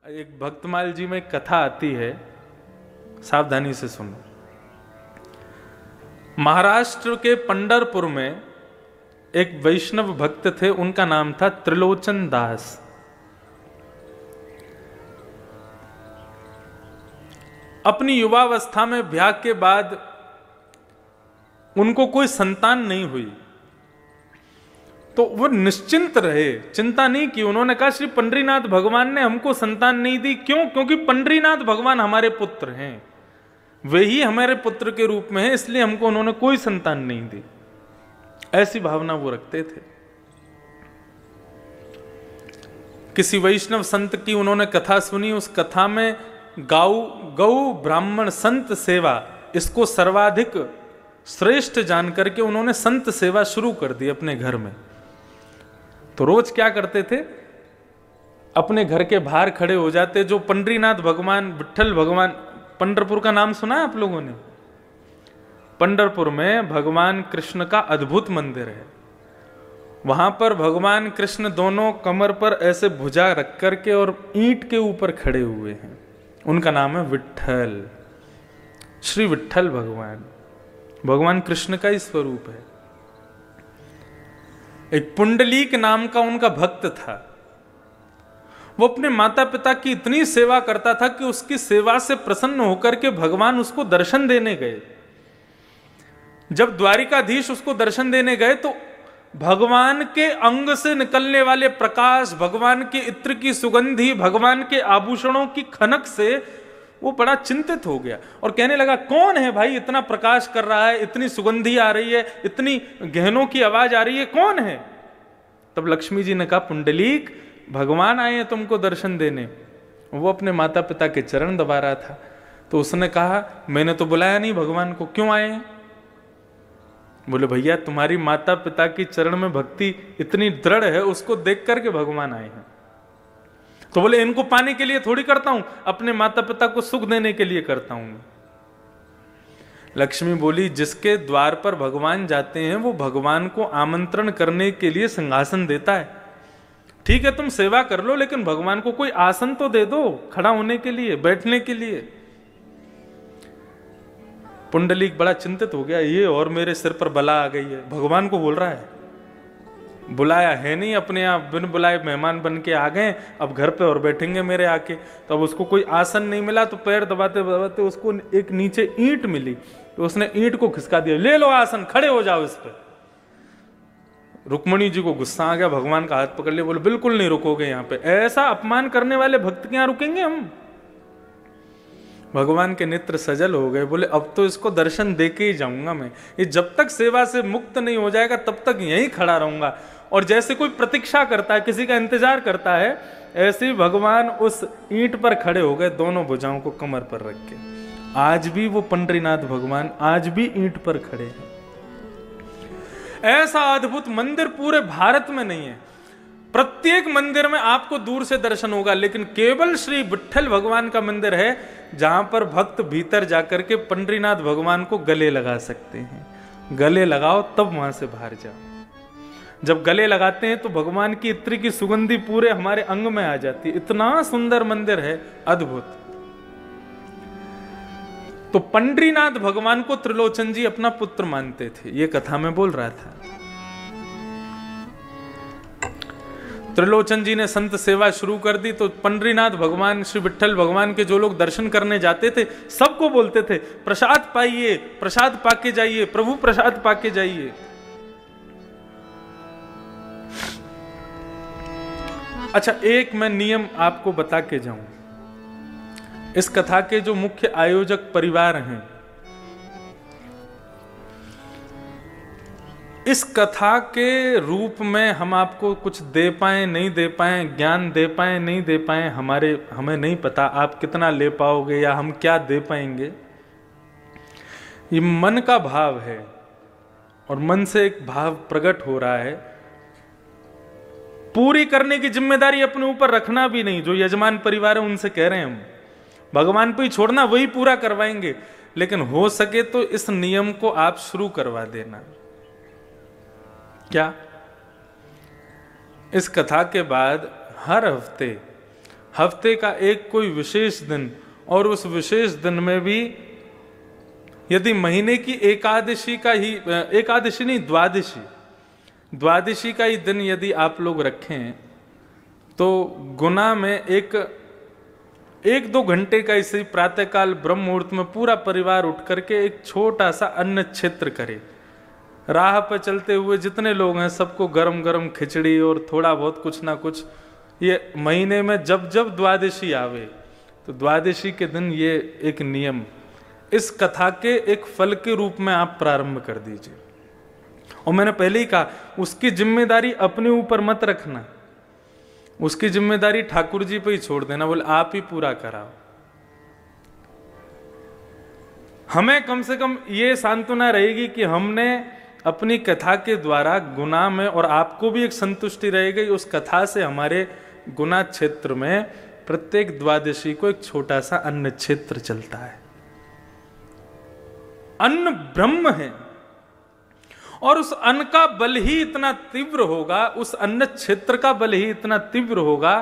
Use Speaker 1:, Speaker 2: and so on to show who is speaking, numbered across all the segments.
Speaker 1: एक भक्तमाल जी में एक कथा आती है, सावधानी से सुनो। महाराष्ट्र के पंढरपुर में एक वैष्णव भक्त थे, उनका नाम था त्रिलोचन दास। अपनी युवावस्था में ब्याह के बाद उनको कोई संतान नहीं हुई, तो वो निश्चिंत रहे, चिंता नहीं की। उन्होंने कहा श्री पंडरीनाथ भगवान ने हमको संतान नहीं दी, क्यों? क्योंकि पंडरीनाथ भगवान हमारे पुत्र हैं, वे ही हमारे पुत्र के रूप में हैं, इसलिए हमको उन्होंने कोई संतान नहीं दी। ऐसी भावना वो रखते थे। किसी वैष्णव संत की उन्होंने कथा सुनी, उस कथा में गौ ब्राह्मण संत सेवा, इसको सर्वाधिक श्रेष्ठ जान करके उन्होंने संत सेवा शुरू कर दी अपने घर में। तो रोज क्या करते थे, अपने घर के बाहर खड़े हो जाते। जो पंडरीनाथ भगवान, विट्ठल भगवान, पंढरपुर का नाम सुना है आप लोगों ने? पंढरपुर में भगवान कृष्ण का अद्भुत मंदिर है। वहां पर भगवान कृष्ण दोनों कमर पर ऐसे भुजा रख करके और ईंट के ऊपर खड़े हुए हैं। उनका नाम है विट्ठल, श्री विट्ठल भगवान। भगवान कृष्ण का ही स्वरूप है। एक पुंडलीक नाम का उनका भक्त था। वो अपने माता पिता की इतनी सेवा करता था कि उसकी सेवा से प्रसन्न होकर के भगवान उसको दर्शन देने गए। जब द्वारिकाधीश उसको दर्शन देने गए तो भगवान के अंग से निकलने वाले प्रकाश, भगवान के इत्र की सुगंधी, भगवान के आभूषणों की खनक से वो बड़ा चिंतित हो गया और कहने लगा, कौन है भाई इतना प्रकाश कर रहा है, इतनी सुगंधी आ रही है, इतनी गहनों की आवाज आ रही है, कौन है? तब लक्ष्मी जी ने कहा, पुंडलीक भगवान आए हैं तुमको दर्शन देने। वो अपने माता पिता के चरण दबा रहा था। तो उसने कहा, मैंने तो बुलाया नहीं भगवान को, क्यों आए हैं? बोले, भैया तुम्हारी माता पिता की चरण में भक्ति इतनी दृढ़ है, उसको देख करके भगवान आए हैं। तो बोले, इनको पाने के लिए थोड़ी करता हूं, अपने माता पिता को सुख देने के लिए करता हूं। लक्ष्मी बोली, जिसके द्वार पर भगवान जाते हैं वो भगवान को आमंत्रण करने के लिए सिंहासन देता है। ठीक है तुम सेवा कर लो, लेकिन भगवान को कोई आसन तो दे दो, खड़ा होने के लिए, बैठने के लिए। पुंडलीक बड़ा चिंतित हो गया, ये और मेरे सिर पर बला आ गई है। भगवान को बोल रहा है, बुलाया है नहीं, अपने आप बिन बुलाए मेहमान बन के आ गए, अब घर पे और बैठेंगे मेरे आके। तो अब उसको कोई आसन नहीं मिला, तो पैर दबाते दबाते उसको एक नीचे ईंट मिली, तो उसने ईंट को खिसका दिया, ले लो आसन, खड़े हो जाओ इस पे। रुक्मणी जी को गुस्सा आ गया, भगवान का हाथ पकड़ लिया, बोले बिल्कुल नहीं रुकोगे यहाँ पे, ऐसा अपमान करने वाले भक्त के यहाँ रुकेंगे हम? भगवान के नेत्र सजल हो गए, बोले अब तो इसको दर्शन दे के ही जाऊंगा मैं, ये जब तक सेवा से मुक्त नहीं हो जाएगा तब तक यहीं खड़ा रहूंगा। और जैसे कोई प्रतीक्षा करता है, किसी का इंतजार करता है, ऐसे ही भगवान उस ईंट पर खड़े हो गए, दोनों भुजाओं को कमर पर रख के। आज भी वो पंडरीनाथ भगवान आज भी ईंट पर खड़े हैं। ऐसा अद्भुत मंदिर पूरे भारत में नहीं है। प्रत्येक मंदिर में आपको दूर से दर्शन होगा, लेकिन केवल श्री विट्ठल भगवान का मंदिर है जहां पर भक्त भीतर जाकर के पंडरीनाथ भगवान को गले लगा सकते हैं। गले लगाओ तब वहां से बाहर जाओ। जब गले लगाते हैं तो भगवान की इत्र की सुगंधी पूरे हमारे अंग में आ जाती है। इतना सुंदर मंदिर है, अद्भुत। तो पंडरीनाथ भगवान को त्रिलोचन जी अपना पुत्र मानते थे, ये कथा में बोल रहा था। त्रिलोचन जी ने संत सेवा शुरू कर दी, तो पंडरीनाथ भगवान, श्री विट्ठल भगवान के जो लोग दर्शन करने जाते थे सबको बोलते थे, प्रसाद पाइए, प्रसाद पाके जाइए, प्रभु प्रसाद पाके जाइए। अच्छा, एक मैं नियम आपको बता के जाऊं। इस कथा के जो मुख्य आयोजक परिवार हैं, इस कथा के रूप में हम आपको कुछ दे पाए नहीं दे पाए, ज्ञान दे पाए नहीं दे पाए, हमें नहीं पता आप कितना ले पाओगे या हम क्या दे पाएंगे। ये मन का भाव है और मन से एक भाव प्रकट हो रहा है। पूरी करने की जिम्मेदारी अपने ऊपर रखना भी नहीं। जो यजमान परिवार है उनसे कह रहे हैं हम, भगवान पे ही छोड़ना, वही पूरा करवाएंगे। लेकिन हो सके तो इस नियम को आप शुरू करवा देना। क्या? इस कथा के बाद हर हफ्ते हफ्ते का एक कोई विशेष दिन, और उस विशेष दिन में भी यदि महीने की एकादशी का ही, एकादशी नहीं द्वादशी का ही दिन यदि आप लोग रखें तो गुना में एक दो घंटे का इसी प्रातःकाल ब्रह्म मुहूर्त में पूरा परिवार उठ करके एक छोटा सा अन्न क्षेत्र करे। राह पर चलते हुए जितने लोग हैं सबको गरम गरम खिचड़ी और थोड़ा बहुत कुछ ना कुछ, ये महीने में जब जब द्वादशी आवे तो द्वादशी के दिन ये एक नियम इस कथा के एक फल के रूप में आप प्रारंभ कर दीजिए। और मैंने पहले ही कहा उसकी जिम्मेदारी अपने ऊपर मत रखना, उसकी जिम्मेदारी ठाकुर जी पे ही छोड़ देना, बोले आप ही पूरा कराओ। हमें कम से कम ये सांत्वना रहेगी कि हमने अपनी कथा के द्वारा गुना में, और आपको भी एक संतुष्टि रहेगी उस कथा से हमारे गुना क्षेत्र में प्रत्येक द्वादशी को एक छोटा सा अन्न क्षेत्र चलता है। अन्न ब्रह्म है और उस अन्न का बल ही इतना तीव्र होगा, उस अन्न क्षेत्र का बल ही इतना तीव्र होगा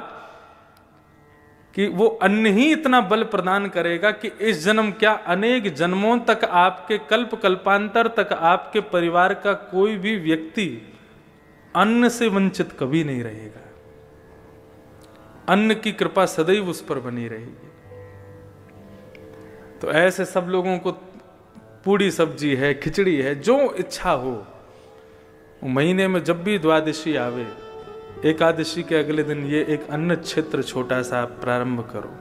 Speaker 1: कि वो अन्न ही इतना बल प्रदान करेगा कि इस जन्म क्या अनेक जन्मों तक, आपके कल्प कल्पांतर तक आपके परिवार का कोई भी व्यक्ति अन्न से वंचित कभी नहीं रहेगा। अन्न की कृपा सदैव उस पर बनी रहेगी। तो ऐसे सब लोगों को पूड़ी सब्जी है, खिचड़ी है, जो इच्छा हो, महीने में जब भी द्वादशी आवे, एकादशी के अगले दिन ये एक अन्न क्षेत्र छोटा सा आप प्रारंभ करो।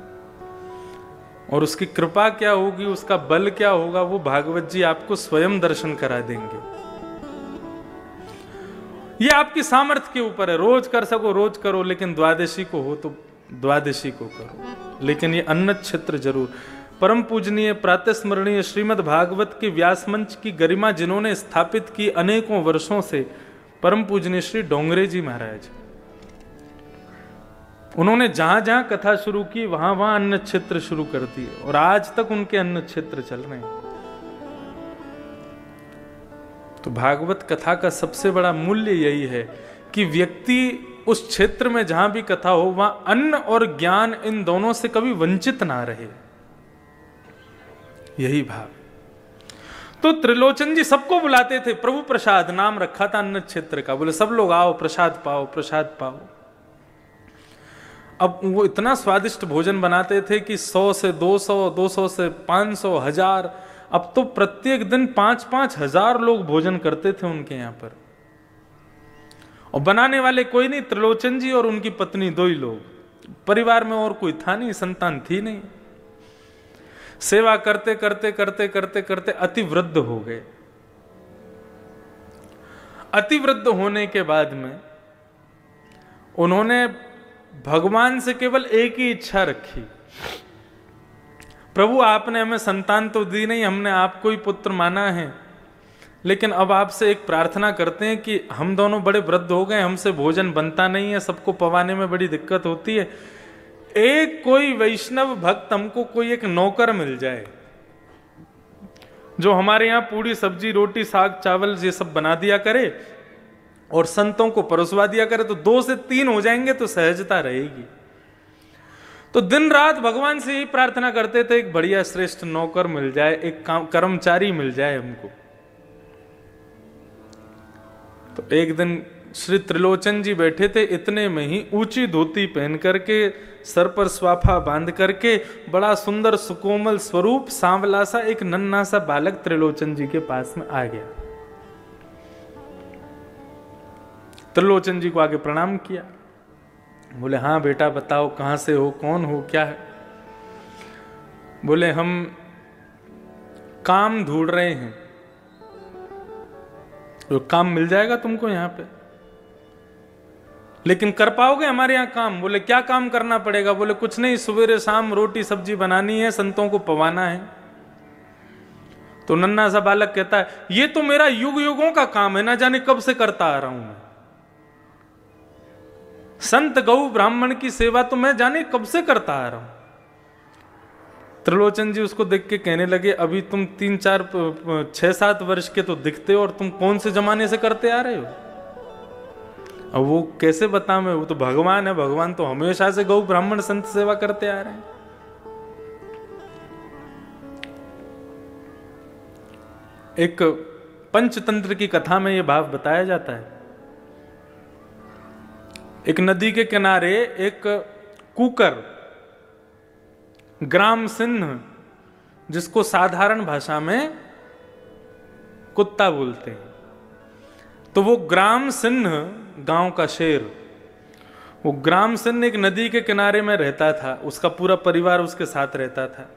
Speaker 1: और उसकी कृपा क्या होगी, उसका बल क्या होगा, वो भागवत जी आपको स्वयं दर्शन करा देंगे। ये आपकी सामर्थ्य के ऊपर है, रोज कर सको रोज करो, लेकिन द्वादशी को हो तो द्वादशी को करो। लेकिन ये अन्न क्षेत्र जरूर। परम पूजनीय प्रातः स्मरणीय श्रीमद् भागवत के व्यास मंच की गरिमा जिन्होंने स्थापित की अनेकों वर्षों से, परम पूजनीय श्री डोंगरे जी महाराज, उन्होंने जहां जहां कथा शुरू की वहां वहां अन्न क्षेत्र शुरू कर दिए और आज तक उनके अन्न क्षेत्र चल रहे हैं। तो भागवत कथा का सबसे बड़ा मूल्य यही है कि व्यक्ति उस क्षेत्र में जहां भी कथा हो वहां अन्न और ज्ञान इन दोनों से कभी वंचित ना रहे, यही भाव। तो त्रिलोचन जी सबको बुलाते थे, प्रभु प्रसाद नाम रखा था अन्न क्षेत्र का, बोले सब लोग आओ प्रसाद पाओ प्रसाद पाओ। अब वो इतना स्वादिष्ट भोजन बनाते थे कि 100 से 200, 200 से 500, 1000, अब तो प्रत्येक दिन 5-5 हजार लोग भोजन करते थे उनके यहां पर। और बनाने वाले कोई नहीं, त्रिलोचन जी और उनकी पत्नी, दो ही लोग। परिवार में और कोई था नहीं, संतान थी नहीं। सेवा करते करते करते करते करते अति वृद्ध हो गए। अति वृद्ध होने के बाद में उन्होंने भगवान से केवल एक ही इच्छा रखी, प्रभु आपने हमें संतान तो दी नहीं, हमने आपको ही पुत्र माना है, लेकिन अब आपसे एक प्रार्थना करते हैं कि हम दोनों बड़े वृद्ध हो गए, हमसे भोजन बनता नहीं है, सबको पवाने में बड़ी दिक्कत होती है, एक कोई वैष्णव भक्त हमको कोई एक नौकर मिल जाए जो हमारे यहां पूड़ी सब्जी रोटी साग चावल ये सब बना दिया करे और संतों को परोसवा दिया करे, तो 2 से 3 हो जाएंगे तो सहजता रहेगी। तो दिन रात भगवान से यही प्रार्थना करते थे, एक बढ़िया श्रेष्ठ नौकर मिल जाए, एक कर्मचारी मिल जाए हमको। तो एक दिन श्री त्रिलोचन जी बैठे थे, इतने में ही ऊंची धोती पहन करके, सर पर स्वाफा बांध करके, बड़ा सुंदर सुकोमल स्वरूप सांवला सा एक नन्हा सा बालक त्रिलोचन जी के पास में आ गया। त्रिलोचन जी को आगे प्रणाम किया, बोले हाँ बेटा बताओ कहां से हो, कौन हो, क्या है। बोले हम काम ढूंढ रहे हैं। तो काम मिल जाएगा तुमको यहां पे, लेकिन कर पाओगे हमारे यहां काम? बोले क्या काम करना पड़ेगा? बोले कुछ नहीं, सवेरे शाम रोटी सब्जी बनानी है, संतों को पवाना है। तो नन्हा सा बालक कहता है ये तो मेरा युग युगों का काम है, ना जाने कब से करता आ रहा हूं मैं। संत गौ ब्राह्मण की सेवा तो मैं जाने कब से करता आ रहा हूं। त्रिलोचन जी उसको देख के कहने लगे अभी तुम 3-4 6-7 वर्ष के तो दिखते हो और तुम कौन से जमाने से करते आ रहे हो? अब वो कैसे बता मैं, वो तो भगवान है, भगवान तो हमेशा से गौ ब्राह्मण संत सेवा करते आ रहे हैं। एक पंचतंत्र की कथा में यह भाव बताया जाता है। एक नदी के किनारे एक कुकर, ग्राम सिंह, जिसको साधारण भाषा में कुत्ता बोलते हैं, तो वो ग्राम सिंह गांव का शेर, वो ग्राम सिंह एक नदी के किनारे में रहता था, उसका पूरा परिवार उसके साथ रहता था।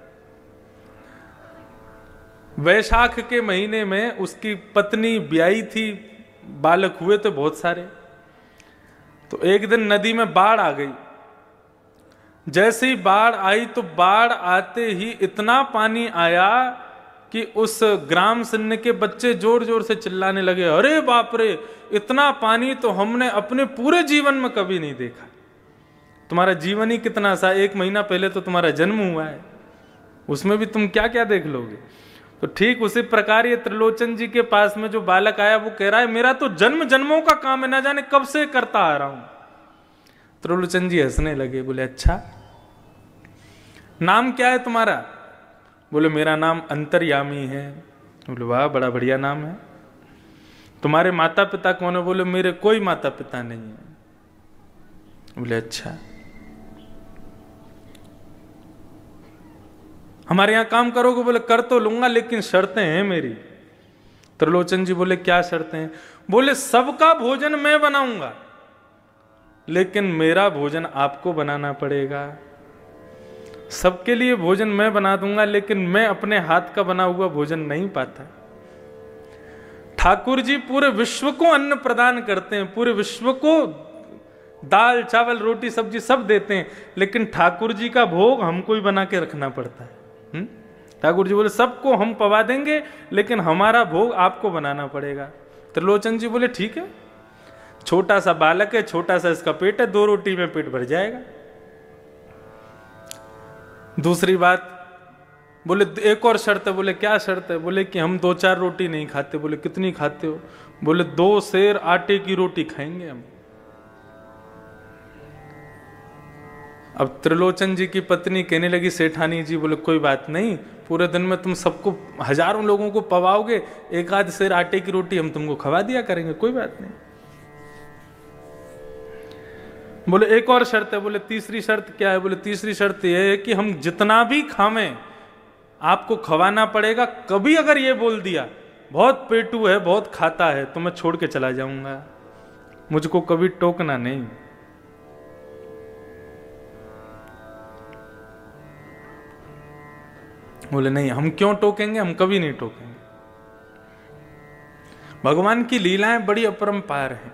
Speaker 1: वैशाख के महीने में उसकी पत्नी ब्याई थी, बालक हुए थे बहुत सारे। तो एक दिन नदी में बाढ़ आ गई। जैसे ही बाढ़ आई तो बाढ़ आते ही इतना पानी आया कि उस ग्राम सिंह के बच्चे जोर जोर से चिल्लाने लगे, अरे बाप रे, इतना पानी तो हमने अपने पूरे जीवन में कभी नहीं देखा। तुम्हारा जीवन ही कितना सा, 1 महीना पहले तो तुम्हारा जन्म हुआ है, उसमें भी तुम क्या क्या देख लोगे। तो ठीक उसी प्रकार ये त्रिलोचन जी के पास में जो बालक आया वो कह रहा है, मेरा तो जन्म जन्मों का काम है, ना जाने कब से करता आ रहा हूं। त्रिलोचन जी हंसने लगे, बोले अच्छा नाम क्या है तुम्हारा? बोले मेरा नाम अंतर्यामी है। बोले वाह, बड़ा बढ़िया नाम है। तुम्हारे माता पिता कौन है? बोले मेरे कोई माता पिता नहीं है। बोले अच्छा, हमारे यहां काम करोगे? बोले कर तो लूंगा, लेकिन शर्तें हैं मेरी। त्रिलोचन जी बोले क्या शर्तें हैं? बोले सबका भोजन मैं बनाऊंगा, लेकिन मेरा भोजन आपको बनाना पड़ेगा। सबके लिए भोजन मैं बना दूंगा, लेकिन मैं अपने हाथ का बना हुआ भोजन नहीं पाता। ठाकुर जी पूरे विश्व को अन्न प्रदान करते हैं, पूरे विश्व को दाल चावल रोटी सब्जी सब देते हैं, लेकिन ठाकुर जी का भोग हमको ही बना के रखना पड़ता है। ठाकुर जी बोले सबको हम पवा देंगे, लेकिन हमारा भोग आपको बनाना पड़ेगा। त्रिलोचन जी बोले ठीक है, छोटा सा बालक है, छोटा सा इसका पेट है, 2 रोटी में पेट भर जाएगा। दूसरी बात, बोले एक और शर्त है। बोले क्या शर्त है? बोले कि हम 2-4 रोटी नहीं खाते। बोले कितनी खाते हो? बोले 2 सेर आटे की रोटी खाएंगे हम। अब त्रिलोचन जी की पत्नी कहने लगी, सेठानी जी, बोले कोई बात नहीं, पूरे दिन में तुम सबको हजारों लोगों को पवाओगे, 1-8 सेर आटे की रोटी हम तुमको खवा दिया करेंगे, कोई बात नहीं। बोले एक और शर्त है। बोले तीसरी शर्त क्या है? बोले तीसरी शर्त यह है कि हम जितना भी खावें आपको खवाना पड़ेगा। कभी अगर ये बोल दिया बहुत पेटू है, बहुत खाता है, तो मैं छोड़ के चला जाऊंगा, मुझको कभी टोकना नहीं। बोले नहीं, हम क्यों टोकेंगे, हम कभी नहीं टोकेंगे। भगवान की लीलाएं बड़ी अपरंपार हैं।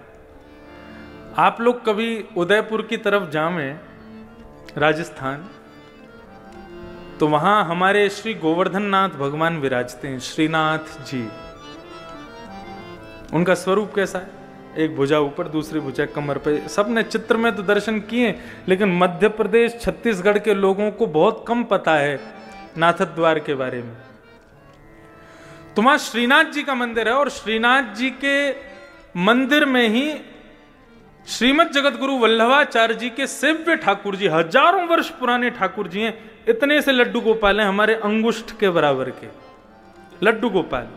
Speaker 1: आप लोग कभी उदयपुर की तरफ जाएं, राजस्थान, तो वहां हमारे श्री गोवर्धन नाथ भगवान विराजते हैं, श्रीनाथ जी। उनका स्वरूप कैसा है? एक भुजा ऊपर, दूसरी भुजा कमर पे। सबने चित्र में तो दर्शन किए, लेकिन मध्य प्रदेश छत्तीसगढ़ के लोगों को बहुत कम पता है नाथ द्वार के बारे में। तो वहां श्रीनाथ जी का मंदिर है, और श्रीनाथ जी के मंदिर में ही श्रीमद जगत गुरु वल्लभाचार्य जी के सेव्य ठाकुर जी, हजारों वर्ष पुराने ठाकुर जी हैं। इतने से लड्डू गोपाल हैं, हमारे अंगुष्ठ के बराबर के लड्डू गोपाल।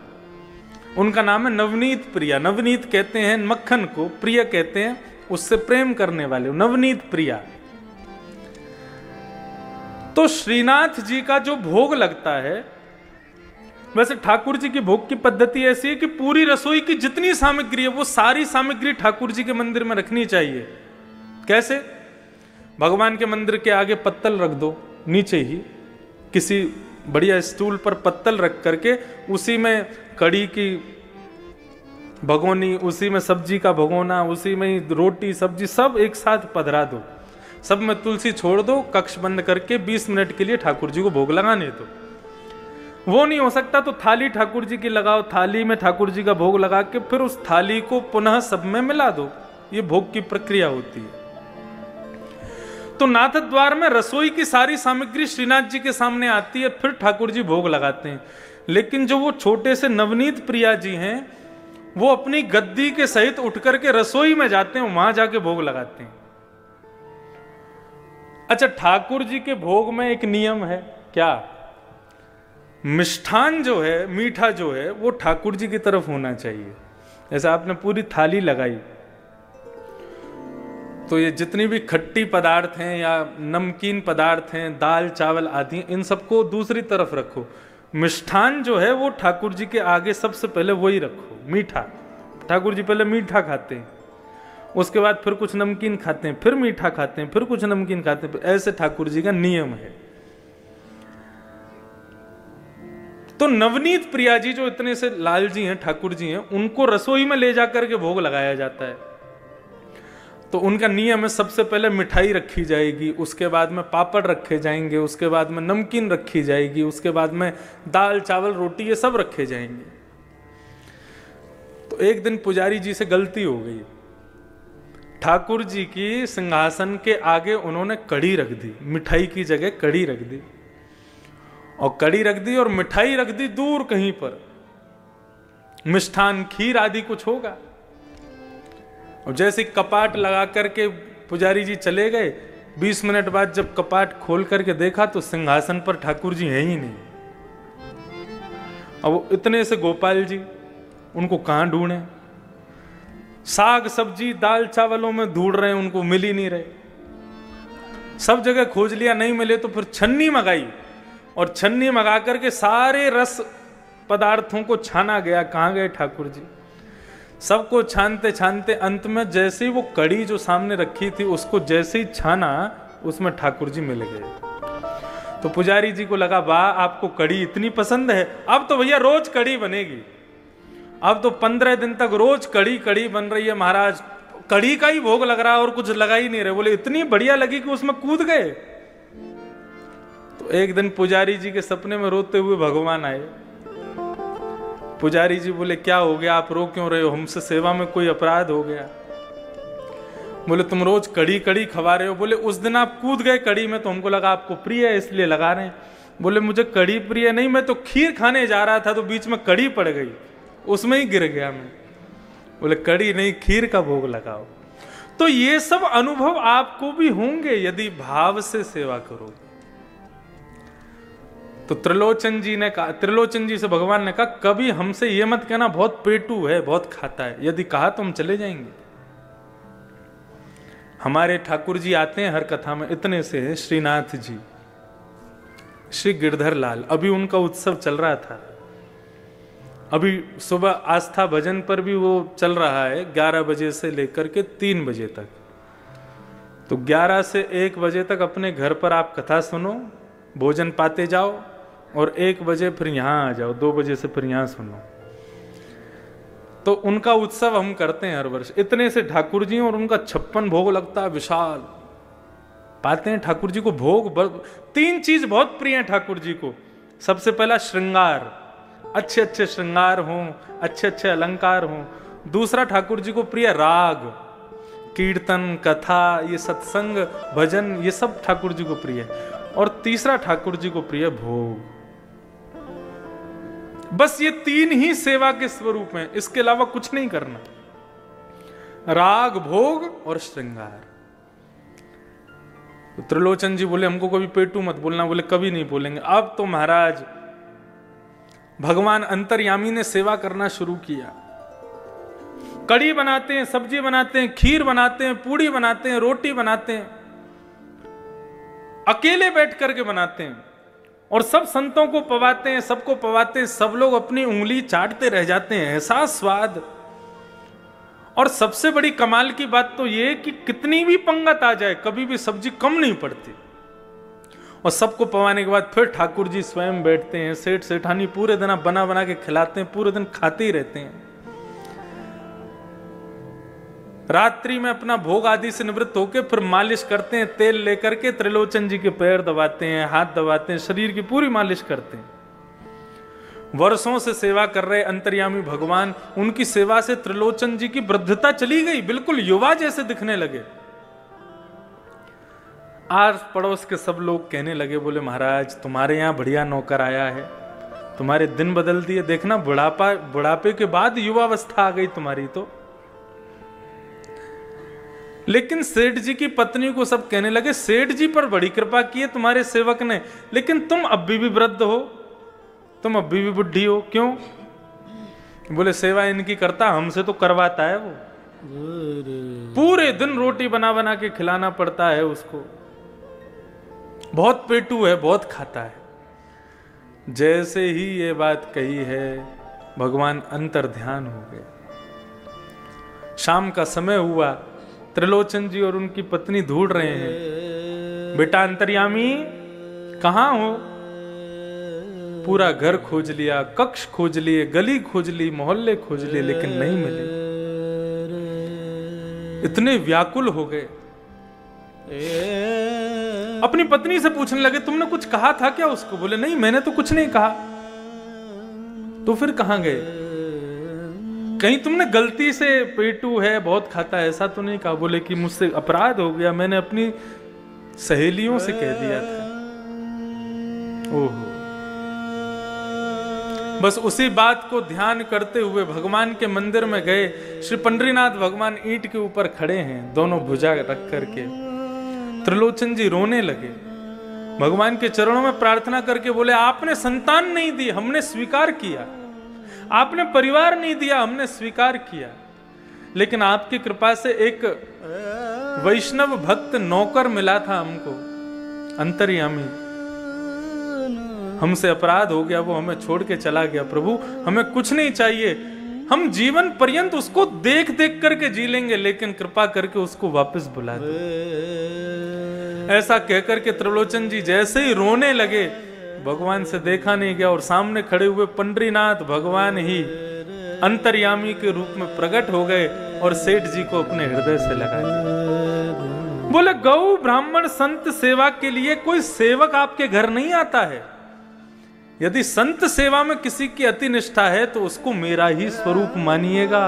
Speaker 1: उनका नाम है नवनीत प्रिया। नवनीत कहते हैं मक्खन को, प्रिय कहते हैं उससे प्रेम करने वाले, नवनीत प्रिया। तो श्रीनाथ जी का जो भोग लगता है, वैसे ठाकुर जी की भोग की पद्धति ऐसी है कि पूरी रसोई की जितनी सामग्री है वो सारी सामग्री ठाकुर जी के मंदिर में रखनी चाहिए। कैसे? भगवान के मंदिर के आगे पत्तल रख दो, नीचे ही किसी बढ़िया स्टूल पर पत्तल रख करके उसी में कड़ी की भगोनी, उसी में सब्जी का भगोना, उसी में ही रोटी सब्जी सब एक साथ पधरा दो। सब में तुलसी छोड़ दो, कक्ष बंद करके 20 मिनट के लिए ठाकुर जी को भोग लगाने दो। वो नहीं हो सकता तो थाली ठाकुर जी की लगाओ, थाली में ठाकुर जी का भोग लगा के फिर उस थाली को पुनः सब में मिला दो। ये भोग की प्रक्रिया होती है। तो नाथ द्वार में रसोई की सारी सामग्री श्रीनाथ जी के सामने आती है, फिर ठाकुर जी भोग लगाते हैं। लेकिन जो वो छोटे से नवनीत प्रिया जी हैं, वो अपनी गद्दी के सहित उठ करके रसोई में जाते हैं, वहां जाके भोग लगाते हैं। अच्छा, ठाकुर जी के भोग में एक नियम है, क्या? मिष्ठान जो है, मीठा जो है, वो ठाकुर जी की तरफ होना चाहिए। जैसे आपने पूरी थाली लगाई तो ये जितनी भी खट्टी पदार्थ हैं या नमकीन पदार्थ हैं, दाल चावल आदि, इन सबको दूसरी तरफ रखो। मिष्ठान जो है वो ठाकुर जी के आगे सबसे पहले वही रखो, मीठा। ठाकुर जी पहले मीठा खाते हैं, उसके बाद फिर कुछ नमकीन खाते हैं, फिर मीठा खाते हैं, फिर कुछ नमकीन खाते हैं। ऐसे ठाकुर जी का नियम है। तो नवनीत प्रिया जी जो इतने से लाल जी हैं, ठाकुर जी हैं, उनको रसोई में ले जाकर के भोग लगाया जाता है। तो उनका नियम है, सबसे पहले मिठाई रखी जाएगी, उसके बाद में पापड़ रखे जाएंगे, उसके बाद में नमकीन रखी जाएगी, उसके बाद में दाल चावल रोटी ये सब रखे जाएंगे। तो एक दिन पुजारी जी से गलती हो गई, ठाकुर जी की सिंहासन के आगे उन्होंने कड़ी रख दी, मिठाई की जगह कड़ी रख दी, और कड़ी रख दी और मिठाई रख दी दूर कहीं पर, मिष्ठान खीर आदि कुछ होगा। और जैसे कपाट लगा करके पुजारी जी चले गए, 20 मिनट बाद जब कपाट खोल करके देखा तो सिंहासन पर ठाकुर जी है ही नहीं। अब इतने से गोपाल जी, उनको कहां ढूंढे? साग सब्जी दाल चावलों में ढूंढ रहे हैं, उनको मिल ही नहीं रहे। सब जगह खोज लिया, नहीं मिले तो फिर छन्नी मंगाई, और छन्नी मंगा करके सारे रस पदार्थों को छाना गया। कहां गए ठाकुर जी? सबको छानते छानते अंत में जैसे ही वो कड़ी जो सामने रखी थी उसको जैसे ही छाना, उसमें ठाकुर जी मिल गए। तो पुजारी जी को लगा, वाह आपको कड़ी इतनी पसंद है, अब तो भैया रोज कड़ी बनेगी। अब तो 15 दिन तक रोज कड़ी कड़ी बन रही है महाराज, कड़ी का ही भोग लग रहा है और कुछ लगा ही नहीं रहे। बोले इतनी बढ़िया लगी कि उसमें कूद गए। तो एक दिन पुजारी जी के सपने में रोते हुए भगवान आए। पुजारी जी बोले, क्या हो गया, आप रो क्यों रहे हो? हमसे सेवा में कोई अपराध हो गया? बोले तुम रोज कड़ी कड़ी खवा रहे हो। बोले उस दिन आप कूद गए कड़ी में तो हमको लगा आपको प्रिय है इसलिए लगा रहे हैं। बोले मुझे कड़ी प्रिय नहीं, मैं तो खीर खाने जा रहा था तो बीच में कड़ी पड़ गई, उसमें ही गिर गया मैं। बोले कड़ी नहीं, खीर का भोग लगाओ। तो ये सब अनुभव आपको भी होंगे यदि भाव से सेवा करोगे। तो त्रिलोचन जी ने कहा, त्रिलोचन जी से भगवान ने कहा, कभी हमसे ये मत कहना बहुत पेटू है, बहुत खाता है। यदि कहा तो हम चले जाएंगे। हमारे ठाकुर जी आते हैं हर कथा में, इतने से है श्रीनाथ जी, श्री गिरधर लाल, अभी उनका उत्सव चल रहा था। अभी सुबह आस्था भजन पर भी वो चल रहा है 11 बजे से लेकर के 3 बजे तक। तो 11 से 1 बजे तक अपने घर पर आप कथा सुनो, भोजन पाते जाओ, और 1 बजे फिर यहां आ जाओ, 2 बजे से फिर यहां सुनो। तो उनका उत्सव हम करते हैं हर वर्ष। इतने से ठाकुर जी और उनका 56 भोग लगता है, विशाल पाते हैं ठाकुर जी को भोग। 3 चीज बहुत प्रिय है ठाकुर जी को। सबसे पहला श्रृंगार, अच्छे अच्छे श्रृंगार हों, अच्छे अच्छे अलंकार हों। दूसरा ठाकुर जी को प्रिय राग, कीर्तन कथा, ये सत्संग भजन, ये सब ठाकुर जी को प्रिय है। और तीसरा ठाकुर जी को प्रिय भोग। बस ये 3 ही सेवा के स्वरूप हैं, इसके अलावा कुछ नहीं करना। राग, भोग और श्रृंगार। तो त्रिलोचन जी बोले हमको कभी पेटू मत बोलना। बोले कभी नहीं बोलेंगे। अब तो महाराज भगवान अंतर्यामी ने सेवा करना शुरू किया। कड़ी बनाते हैं, सब्जी बनाते हैं, खीर बनाते हैं, पूड़ी बनाते हैं, रोटी बनाते हैं, अकेले बैठ करके बनाते हैं, और सब संतों को पवाते हैं, सबको पवाते हैं। सब लोग अपनी उंगली चाटते रह जाते हैं, ऐसा स्वाद। और सबसे बड़ी कमाल की बात तो यह कि कितनी भी पंगत आ जाए कभी भी सब्जी कम नहीं पड़ती। और सबको पवाने के बाद फिर ठाकुर जी स्वयं बैठते हैं, सेठ सेठानी पूरे दिन बना बना के खिलाते हैं, पूरे दिन खाते ही रहते हैं। रात्रि में अपना भोग आदि से निवृत्त होकर फिर मालिश करते हैं, तेल लेकर के त्रिलोचन जी के पैर दबाते हैं, हाथ दबाते हैं, शरीर की पूरी मालिश करते हैं। वर्षों से सेवा कर रहे अंतर्यामी भगवान, उनकी सेवा से त्रिलोचन जी की वृद्धता चली गई, बिल्कुल युवा जैसे दिखने लगे। आस पड़ोस के सब लोग कहने लगे, बोले महाराज तुम्हारे यहाँ बढ़िया नौकर आया है, तुम्हारे दिन बदल दिए। देखना बुढ़ापे के बाद युवावस्था आ गई तुम्हारी तो। लेकिन सेठ जी की पत्नी को सब कहने लगे, सेठ जी पर बड़ी कृपा की है तुम्हारे सेवक ने, लेकिन तुम अब भी वृद्ध हो, तुम अब भी बुढ़ी हो, क्यों? बोले सेवा इनकी करता, हमसे तो करवाता है वो। पूरे दिन रोटी बना बना के खिलाना पड़ता है उसको, बहुत पेटू है, बहुत खाता है। जैसे ही ये बात कही है, भगवान अंतर ध्यान हो गए। शाम का समय हुआ, त्रिलोचन जी और उनकी पत्नी ढूंढ रहे हैं, बेटा अंतर्यामी कहाँ हो? पूरा घर खोज लिया, कक्ष खोज लिए, गली खोज ली, मोहल्ले खोज लिए, लेकिन नहीं मिले। इतने व्याकुल हो गए, अपनी पत्नी से पूछने लगे, तुमने कुछ कहा था क्या उसको? बोले नहीं, मैंने तो कुछ नहीं कहा। तो फिर कहां गए? कहीं तुमने गलती से पेटू है, बहुत खाता है, ऐसा तो नहीं कहा? बोले कि मुझसे अपराध हो गया, मैंने अपनी सहेलियों से कह दिया था। ओहो। बस उसी बात को ध्यान करते हुए भगवान के मंदिर में गए। श्री पंडरीनाथ भगवान ईंट के ऊपर खड़े हैं, दोनों भुजा रख करके। त्रिलोचन जी रोने लगे, भगवान के चरणों में प्रार्थना करके बोले, आपने संतान नहीं दी, हमने स्वीकार किया। आपने परिवार नहीं दिया, हमने स्वीकार किया। लेकिन आपकी कृपा से एक वैष्णव भक्त नौकर मिला था हमको, अंतर्यामी। हमसे अपराध हो गया, वो हमें छोड़ के चला गया। प्रभु हमें कुछ नहीं चाहिए, हम जीवन पर्यंत उसको देख देख करके जी लेंगे, लेकिन कृपा करके उसको वापस बुला दो। ऐसा कहकर के त्रिलोचन जी जैसे ही रोने लगे, भगवान से देखा नहीं गया, और सामने खड़े हुए पंडरीनाथ भगवान ही अंतर्यामी के रूप में प्रकट हो गए और सेठ जी को अपने हृदय से लगा दिया। बोले, गौ ब्राह्मण संत सेवा के लिए कोई सेवक आपके घर नहीं आता है। यदि संत सेवा में किसी की अति निष्ठा है तो उसको मेरा ही स्वरूप मानिएगा,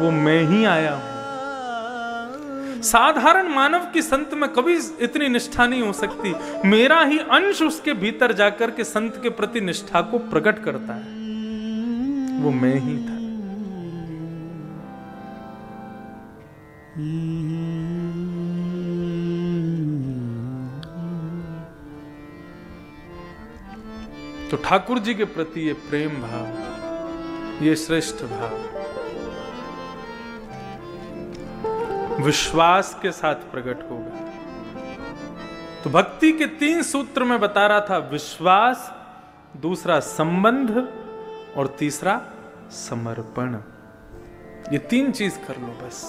Speaker 1: वो मैं ही आया हूं। साधारण मानव की संत में कभी इतनी निष्ठा नहीं हो सकती, मेरा ही अंश उसके भीतर जाकर के संत के प्रति निष्ठा को प्रकट करता है, वो मैं ही था। तो ठाकुर जी के प्रति ये प्रेम भाव, ये श्रेष्ठ भाव विश्वास के साथ प्रकट होगा। तो भक्ति के 3 सूत्र में बता रहा था, विश्वास, दूसरा संबंध और तीसरा समर्पण। ये 3 चीज कर लो बस।